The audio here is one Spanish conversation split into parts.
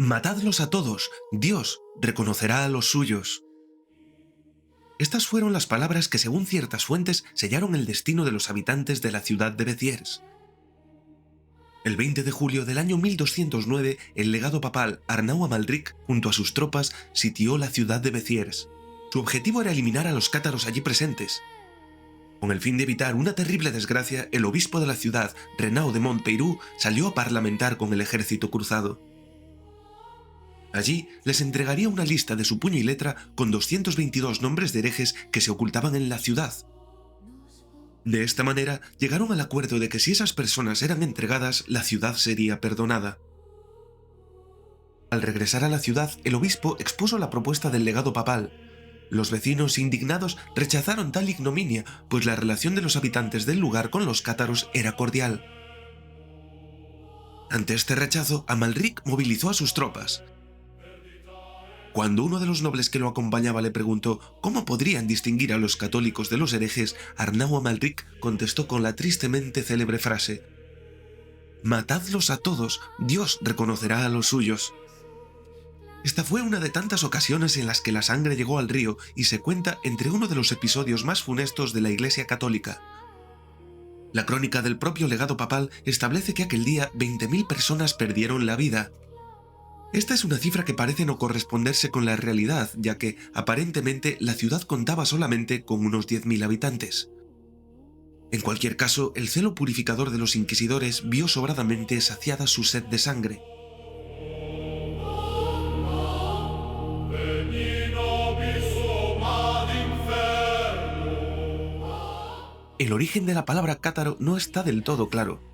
Matadlos a todos, Dios reconocerá a los suyos. Estas fueron las palabras que, según ciertas fuentes, sellaron el destino de los habitantes de la ciudad de Béziers. El 20 de julio del año 1209, el legado papal Arnau Amalric, junto a sus tropas, sitió la ciudad de Béziers. Su objetivo era eliminar a los cátaros allí presentes. Con el fin de evitar una terrible desgracia, el obispo de la ciudad, Renaud de Montpeyroux, salió a parlamentar con el ejército cruzado. Allí les entregaría una lista de su puño y letra con 222 nombres de herejes que se ocultaban en la ciudad. De esta manera llegaron al acuerdo de que si esas personas eran entregadas, la ciudad sería perdonada. Al regresar a la ciudad, el obispo expuso la propuesta del legado papal. Los vecinos, indignados, rechazaron tal ignominia, pues la relación de los habitantes del lugar con los cátaros era cordial. Ante este rechazo, Amalric movilizó a sus tropas. Cuando uno de los nobles que lo acompañaba le preguntó cómo podrían distinguir a los católicos de los herejes, Arnau Amalric contestó con la tristemente célebre frase: «Matadlos a todos, Dios reconocerá a los suyos». Esta fue una de tantas ocasiones en las que la sangre llegó al río y se cuenta entre uno de los episodios más funestos de la Iglesia católica. La crónica del propio legado papal establece que aquel día 20.000 personas perdieron la vida. Esta es una cifra que parece no corresponderse con la realidad, ya que, aparentemente, la ciudad contaba solamente con unos 10.000 habitantes. En cualquier caso, el celo purificador de los inquisidores vio sobradamente saciada su sed de sangre. El origen de la palabra cátaro no está del todo claro.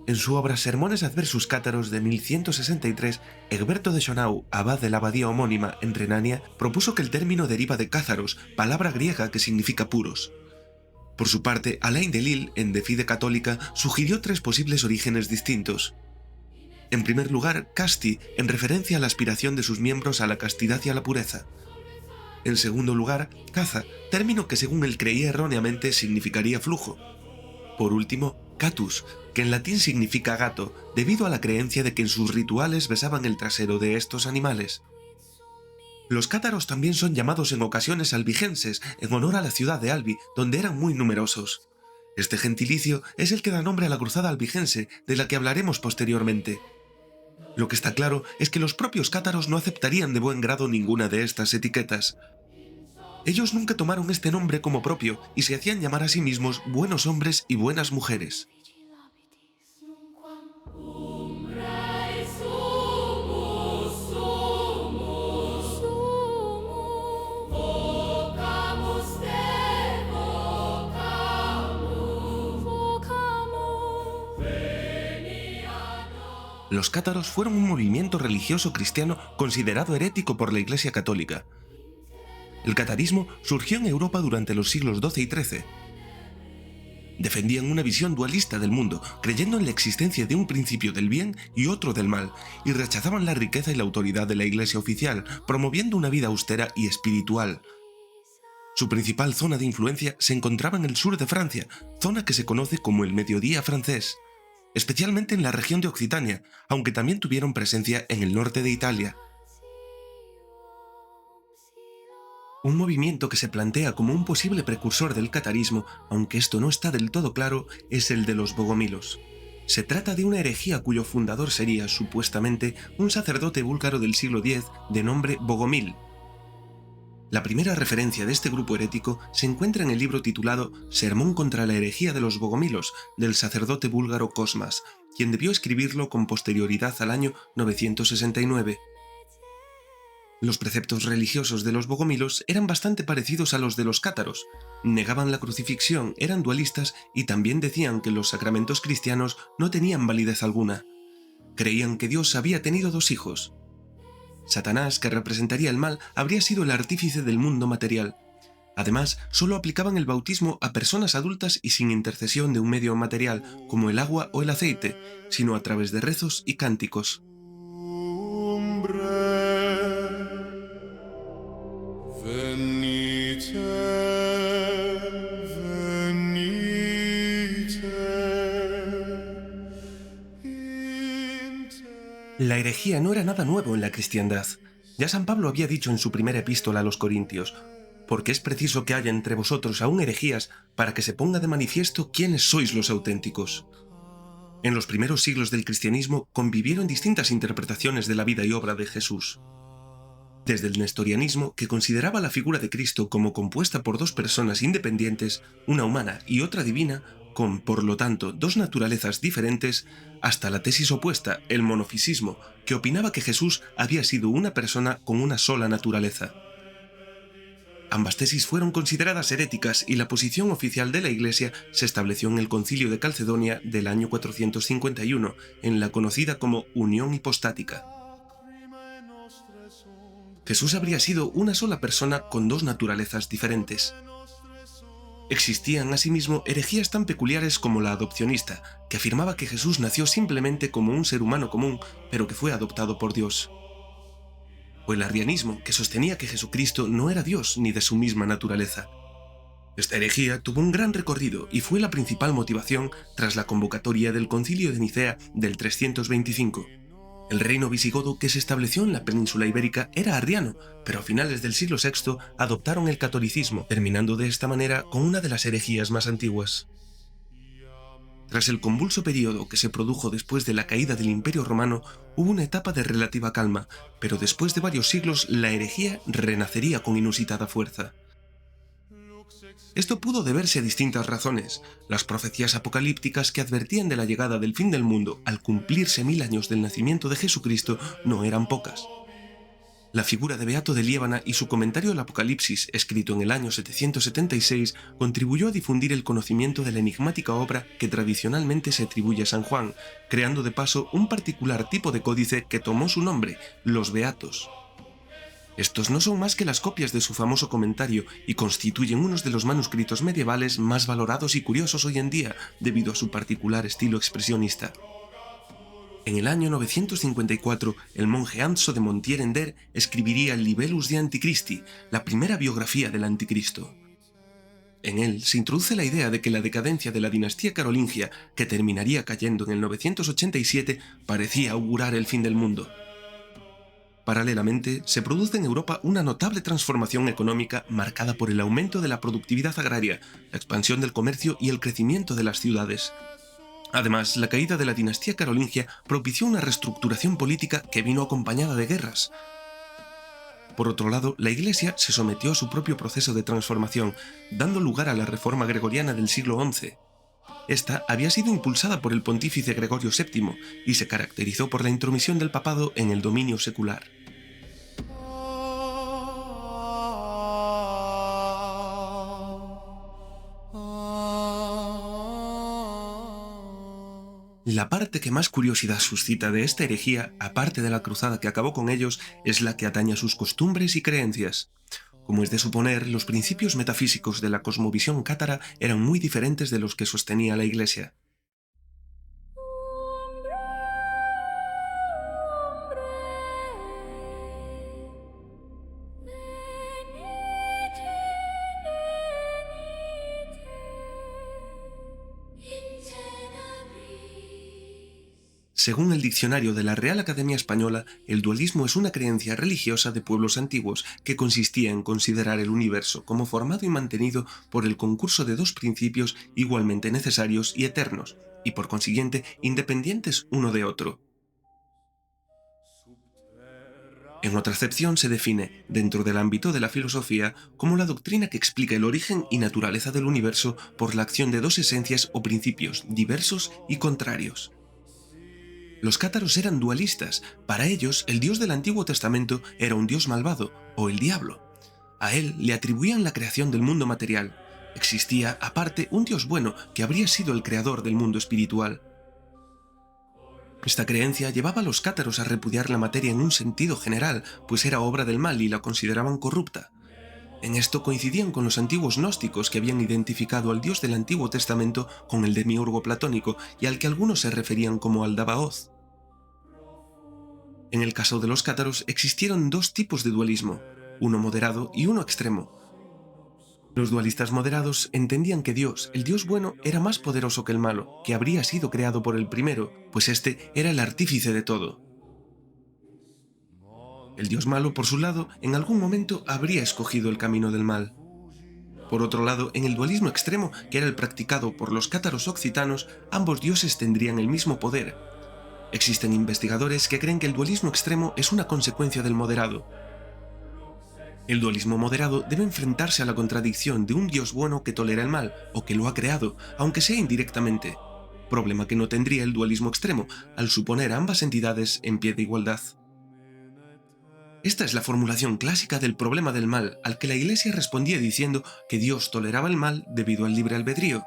En su obra Sermones adversus cátaros de 1163, Egberto de Schonau, abad de la abadía homónima en Renania, propuso que el término deriva de cázaros, palabra griega que significa puros. Por su parte, Alain de Lille, en De Fide Católica, sugirió tres posibles orígenes distintos. En primer lugar, casti, en referencia a la aspiración de sus miembros a la castidad y a la pureza. En segundo lugar, caza, término que según él creía erróneamente significaría flujo. Por último, catus, que en latín significa gato, debido a la creencia de que en sus rituales besaban el trasero de estos animales. Los cátaros también son llamados en ocasiones albigenses, en honor a la ciudad de Albi, donde eran muy numerosos. Este gentilicio es el que da nombre a la cruzada albigense, de la que hablaremos posteriormente. Lo que está claro es que los propios cátaros no aceptarían de buen grado ninguna de estas etiquetas. Ellos nunca tomaron este nombre como propio y se hacían llamar a sí mismos buenos hombres y buenas mujeres. Los cátaros fueron un movimiento religioso cristiano considerado herético por la Iglesia católica. El catarismo surgió en Europa durante los siglos XII y XIII. Defendían una visión dualista del mundo, creyendo en la existencia de un principio del bien y otro del mal, y rechazaban la riqueza y la autoridad de la Iglesia oficial, promoviendo una vida austera y espiritual. Su principal zona de influencia se encontraba en el sur de Francia, zona que se conoce como el Mediodía francés, especialmente en la región de Occitania, aunque también tuvieron presencia en el norte de Italia. Un movimiento que se plantea como un posible precursor del catarismo, aunque esto no está del todo claro, es el de los bogomilos. Se trata de una herejía cuyo fundador sería, supuestamente, un sacerdote búlgaro del siglo X de nombre Bogomil. La primera referencia de este grupo herético se encuentra en el libro titulado Sermón contra la herejía de los bogomilos, del sacerdote búlgaro Cosmas, quien debió escribirlo con posterioridad al año 969. Los preceptos religiosos de los bogomilos eran bastante parecidos a los de los cátaros. Negaban la crucifixión, eran dualistas y también decían que los sacramentos cristianos no tenían validez alguna. Creían que Dios había tenido dos hijos. Satanás, que representaría el mal, habría sido el artífice del mundo material. Además, solo aplicaban el bautismo a personas adultas y sin intercesión de un medio material, como el agua o el aceite, sino a través de rezos y cánticos. La La herejía no era nada nuevo en la cristiandad. Ya San Pablo había dicho en su primera epístola a los Corintios: porque es preciso que haya entre vosotros aún herejías para que se ponga de manifiesto quiénes sois los auténticos. En los primeros siglos del cristianismo convivieron distintas interpretaciones de la vida y obra de Jesús. Desde el nestorianismo, que consideraba la figura de Cristo como compuesta por dos personas independientes, una humana y otra divina, con, por lo tanto, dos naturalezas diferentes, hasta la tesis opuesta, el monofisismo, que opinaba que Jesús había sido una persona con una sola naturaleza. Ambas tesis fueron consideradas heréticas y la posición oficial de la Iglesia se estableció en el Concilio de Calcedonia del año 451, en la conocida como Unión Hipostática. Jesús habría sido una sola persona con dos naturalezas diferentes. Existían asimismo herejías tan peculiares como la adopcionista, que afirmaba que Jesús nació simplemente como un ser humano común, pero que fue adoptado por Dios. O el arrianismo, que sostenía que Jesucristo no era Dios ni de su misma naturaleza. Esta herejía tuvo un gran recorrido y fue la principal motivación tras la convocatoria del Concilio de Nicea del 325. El reino visigodo que se estableció en la península ibérica era arriano, pero a finales del siglo VI adoptaron el catolicismo, terminando de esta manera con una de las herejías más antiguas. Tras el convulso periodo que se produjo después de la caída del Imperio Romano, hubo una etapa de relativa calma, pero después de varios siglos la herejía renacería con inusitada fuerza. Esto pudo deberse a distintas razones. Las profecías apocalípticas que advertían de la llegada del fin del mundo al cumplirse 1000 años del nacimiento de Jesucristo no eran pocas. La figura de Beato de Liébana y su comentario al Apocalipsis, escrito en el año 776, contribuyó a difundir el conocimiento de la enigmática obra que tradicionalmente se atribuye a San Juan, creando de paso un particular tipo de códice que tomó su nombre, los Beatos. Estos no son más que las copias de su famoso comentario y constituyen unos de los manuscritos medievales más valorados y curiosos hoy en día debido a su particular estilo expresionista. En el año 954, el monje Anso de Montierender escribiría el Libellus de Antichristi, la primera biografía del Anticristo. En él se introduce la idea de que la decadencia de la dinastía carolingia, que terminaría cayendo en el 987, parecía augurar el fin del mundo. Paralelamente, se produce en Europa una notable transformación económica marcada por el aumento de la productividad agraria, la expansión del comercio y el crecimiento de las ciudades. Además, la caída de la dinastía carolingia propició una reestructuración política que vino acompañada de guerras. Por otro lado, la Iglesia se sometió a su propio proceso de transformación, dando lugar a la Reforma Gregoriana del siglo XI. Esta había sido impulsada por el pontífice Gregorio VII y se caracterizó por la intromisión del papado en el dominio secular. La parte que más curiosidad suscita de esta herejía, aparte de la cruzada que acabó con ellos, es la que atañe a sus costumbres y creencias. Como es de suponer, los principios metafísicos de la cosmovisión cátara eran muy diferentes de los que sostenía la Iglesia. Según el diccionario de la Real Academia Española, el dualismo es una creencia religiosa de pueblos antiguos que consistía en considerar el universo como formado y mantenido por el concurso de dos principios igualmente necesarios y eternos, y por consiguiente independientes uno de otro. En otra acepción se define, dentro del ámbito de la filosofía, como la doctrina que explica el origen y naturaleza del universo por la acción de dos esencias o principios diversos y contrarios. Los cátaros eran dualistas. Para ellos, el Dios del Antiguo Testamento era un Dios malvado, o el diablo. A él le atribuían la creación del mundo material. Existía, aparte, un Dios bueno que habría sido el creador del mundo espiritual. Esta creencia llevaba a los cátaros a repudiar la materia en un sentido general, pues era obra del mal y la consideraban corrupta. En esto coincidían con los antiguos gnósticos que habían identificado al Dios del Antiguo Testamento con el demiurgo platónico y al que algunos se referían como al Dabaoth. En el caso de los cátaros existieron dos tipos de dualismo, uno moderado y uno extremo. Los dualistas moderados entendían que Dios, el Dios bueno, era más poderoso que el malo, que habría sido creado por el primero, pues éste era el artífice de todo. El dios malo, por su lado, en algún momento habría escogido el camino del mal. Por otro lado, en el dualismo extremo, que era el practicado por los cátaros occitanos, ambos dioses tendrían el mismo poder. Existen investigadores que creen que el dualismo extremo es una consecuencia del moderado. El dualismo moderado debe enfrentarse a la contradicción de un dios bueno que tolera el mal, o que lo ha creado, aunque sea indirectamente. Problema que no tendría el dualismo extremo, al suponer a ambas entidades en pie de igualdad. Esta es la formulación clásica del problema del mal, al que la Iglesia respondía diciendo que Dios toleraba el mal debido al libre albedrío.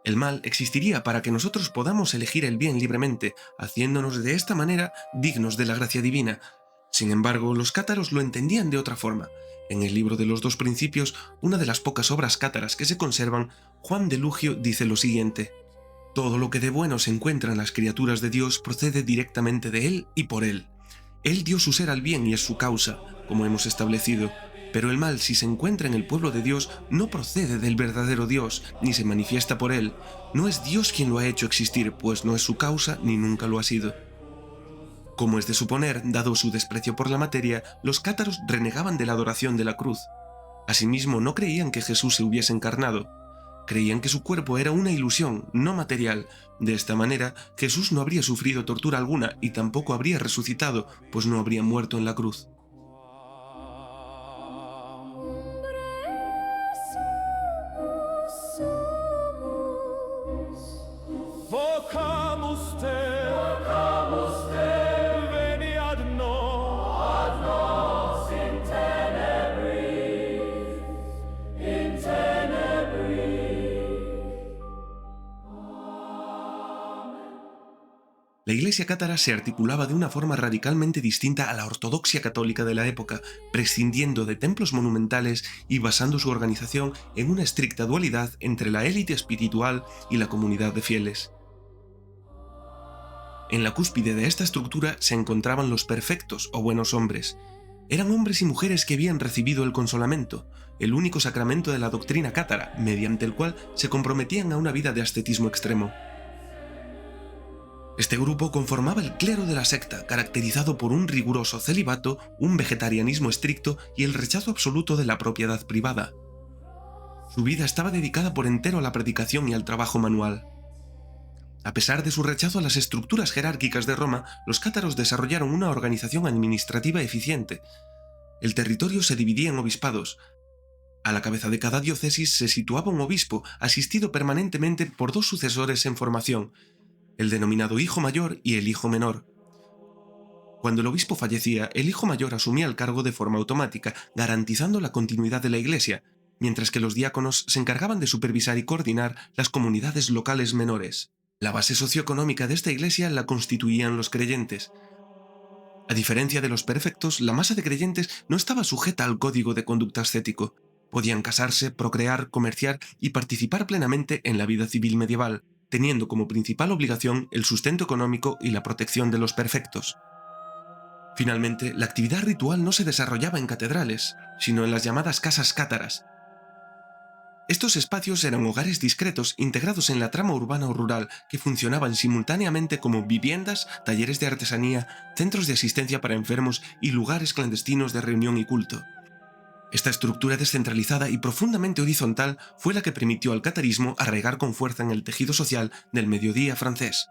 El mal existiría para que nosotros podamos elegir el bien libremente, haciéndonos de esta manera dignos de la gracia divina. Sin embargo, los cátaros lo entendían de otra forma. En el libro de los dos principios, una de las pocas obras cátaras que se conservan, Juan de Lugio dice lo siguiente: todo lo que de bueno se encuentra en las criaturas de Dios procede directamente de Él y por Él. Él dio su ser al bien y es su causa, como hemos establecido, pero el mal, si se encuentra en el pueblo de Dios, no procede del verdadero Dios, ni se manifiesta por Él. No es Dios quien lo ha hecho existir, pues no es su causa ni nunca lo ha sido. Como es de suponer, dado su desprecio por la materia, los cátaros renegaban de la adoración de la cruz. Asimismo, no creían que Jesús se hubiese encarnado. Creían que su cuerpo era una ilusión, no material. De esta manera, Jesús no habría sufrido tortura alguna y tampoco habría resucitado, pues no habría muerto en la cruz. La Iglesia cátara se articulaba de una forma radicalmente distinta a la ortodoxia católica de la época, prescindiendo de templos monumentales y basando su organización en una estricta dualidad entre la élite espiritual y la comunidad de fieles. En la cúspide de esta estructura se encontraban los perfectos o buenos hombres. Eran hombres y mujeres que habían recibido el consolamento, el único sacramento de la doctrina cátara, mediante el cual se comprometían a una vida de ascetismo extremo. Este grupo conformaba el clero de la secta, caracterizado por un riguroso celibato, un vegetarianismo estricto y el rechazo absoluto de la propiedad privada. Su vida estaba dedicada por entero a la predicación y al trabajo manual. A pesar de su rechazo a las estructuras jerárquicas de Roma, los cátaros desarrollaron una organización administrativa eficiente. El territorio se dividía en obispados. A la cabeza de cada diócesis se situaba un obispo, asistido permanentemente por dos sucesores en formación, el denominado hijo mayor y el hijo menor. Cuando el obispo fallecía, el hijo mayor asumía el cargo de forma automática, garantizando la continuidad de la Iglesia, mientras que los diáconos se encargaban de supervisar y coordinar las comunidades locales menores. La base socioeconómica de esta Iglesia la constituían los creyentes. A diferencia de los perfectos, la masa de creyentes no estaba sujeta al código de conducta ascético. Podían casarse, procrear, comerciar y participar plenamente en la vida civil medieval, teniendo como principal obligación el sustento económico y la protección de los perfectos. Finalmente, la actividad ritual no se desarrollaba en catedrales, sino en las llamadas casas cátaras. Estos espacios eran hogares discretos integrados en la trama urbana o rural que funcionaban simultáneamente como viviendas, talleres de artesanía, centros de asistencia para enfermos y lugares clandestinos de reunión y culto. Esta estructura descentralizada y profundamente horizontal fue la que permitió al catarismo arraigar con fuerza en el tejido social del mediodía francés.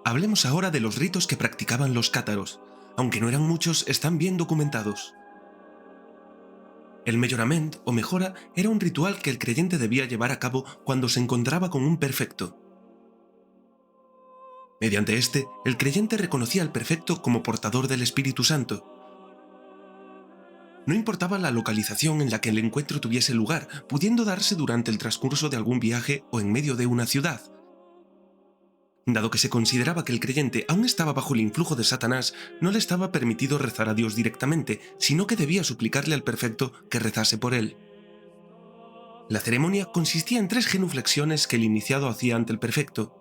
Hablemos ahora de los ritos que practicaban los cátaros. Aunque no eran muchos, están bien documentados. El mellorament o mejora era un ritual que el creyente debía llevar a cabo cuando se encontraba con un perfecto. Mediante este, el creyente reconocía al perfecto como portador del Espíritu Santo. No importaba la localización en la que el encuentro tuviese lugar, pudiendo darse durante el transcurso de algún viaje o en medio de una ciudad. Dado que se consideraba que el creyente aún estaba bajo el influjo de Satanás, no le estaba permitido rezar a Dios directamente, sino que debía suplicarle al perfecto que rezase por él. La ceremonia consistía en 3 genuflexiones que el iniciado hacía ante el perfecto.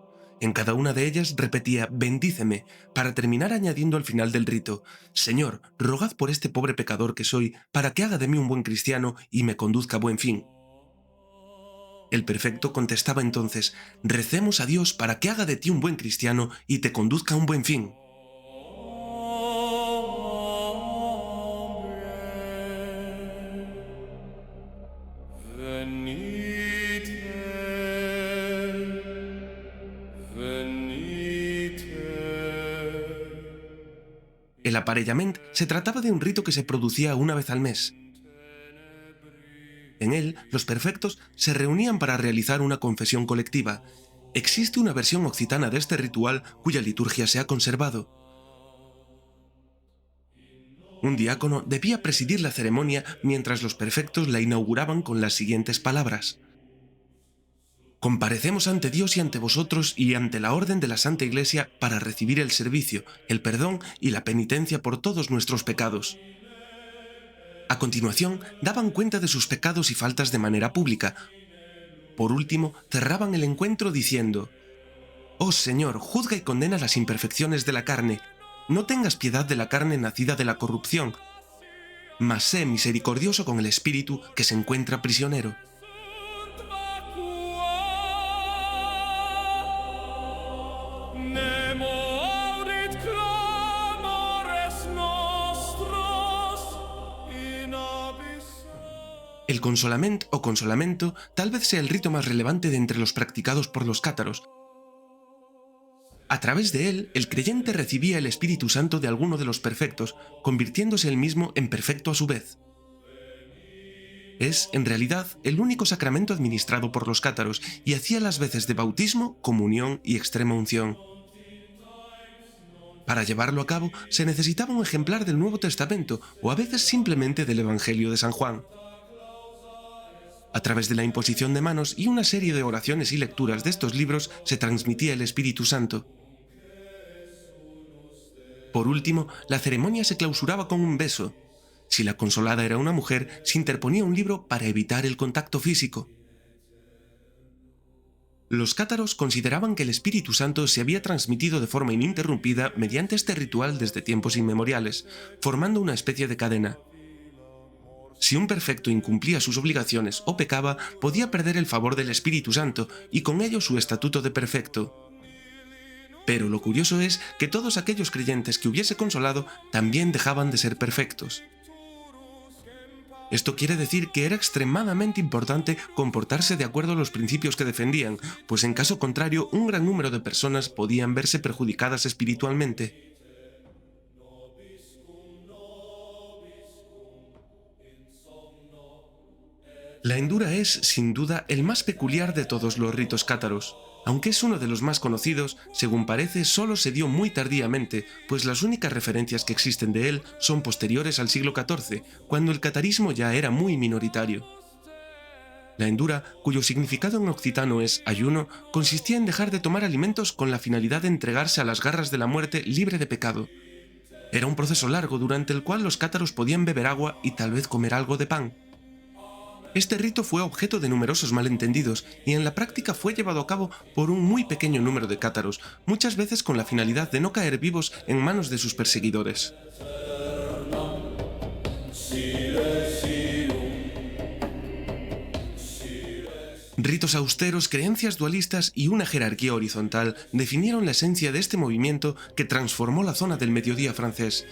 En cada una de ellas repetía «bendíceme», para terminar añadiendo al final del rito «Señor, rogad por este pobre pecador que soy, para que haga de mí un buen cristiano y me conduzca a buen fin». El prefecto contestaba entonces «Recemos a Dios para que haga de ti un buen cristiano y te conduzca a un buen fin». El aparellament se trataba de un rito que se producía una vez al mes. En él, los perfectos se reunían para realizar una confesión colectiva. Existe una versión occitana de este ritual cuya liturgia se ha conservado. Un diácono debía presidir la ceremonia mientras los perfectos la inauguraban con las siguientes palabras: «Comparecemos ante Dios y ante vosotros y ante la orden de la Santa Iglesia para recibir el servicio, el perdón y la penitencia por todos nuestros pecados». A continuación, daban cuenta de sus pecados y faltas de manera pública. Por último, cerraban el encuentro diciendo: «Oh Señor, juzga y condena las imperfecciones de la carne. No tengas piedad de la carne nacida de la corrupción, mas sé misericordioso con el espíritu que se encuentra prisionero». El consolament o consolamento tal vez sea el rito más relevante de entre los practicados por los cátaros. A través de él, el creyente recibía el Espíritu Santo de alguno de los perfectos, convirtiéndose él mismo en perfecto a su vez. Es, en realidad, el único sacramento administrado por los cátaros y hacía las veces de bautismo, comunión y extrema unción. Para llevarlo a cabo, se necesitaba un ejemplar del Nuevo Testamento o a veces simplemente del Evangelio de San Juan. A través de la imposición de manos y una serie de oraciones y lecturas de estos libros se transmitía el Espíritu Santo. Por último, la ceremonia se clausuraba con un beso. Si la consolada era una mujer, se interponía un libro para evitar el contacto físico. Los cátaros consideraban que el Espíritu Santo se había transmitido de forma ininterrumpida mediante este ritual desde tiempos inmemoriales, formando una especie de cadena. Si un perfecto incumplía sus obligaciones o pecaba, podía perder el favor del Espíritu Santo y con ello su estatuto de perfecto. Pero lo curioso es que todos aquellos creyentes que hubiese consolado también dejaban de ser perfectos. Esto quiere decir que era extremadamente importante comportarse de acuerdo a los principios que defendían, pues en caso contrario un gran número de personas podían verse perjudicadas espiritualmente. La endura es, sin duda, el más peculiar de todos los ritos cátaros. Aunque es uno de los más conocidos, según parece, solo se dio muy tardíamente, pues las únicas referencias que existen de él son posteriores al siglo XIV, cuando el catarismo ya era muy minoritario. La endura, cuyo significado en occitano es ayuno, consistía en dejar de tomar alimentos con la finalidad de entregarse a las garras de la muerte libre de pecado. Era un proceso largo durante el cual los cátaros podían beber agua y tal vez comer algo de pan. Este rito fue objeto de numerosos malentendidos y en la práctica fue llevado a cabo por un muy pequeño número de cátaros, muchas veces con la finalidad de no caer vivos en manos de sus perseguidores. Ritos austeros, creencias dualistas y una jerarquía horizontal definieron la esencia de este movimiento que transformó la zona del mediodía francés.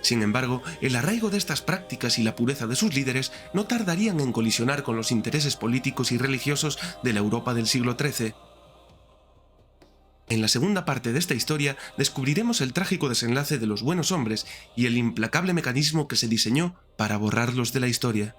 Sin embargo, el arraigo de estas prácticas y la pureza de sus líderes no tardarían en colisionar con los intereses políticos y religiosos de la Europa del siglo XIII. En la segunda parte de esta historia descubriremos el trágico desenlace de los buenos hombres y el implacable mecanismo que se diseñó para borrarlos de la historia.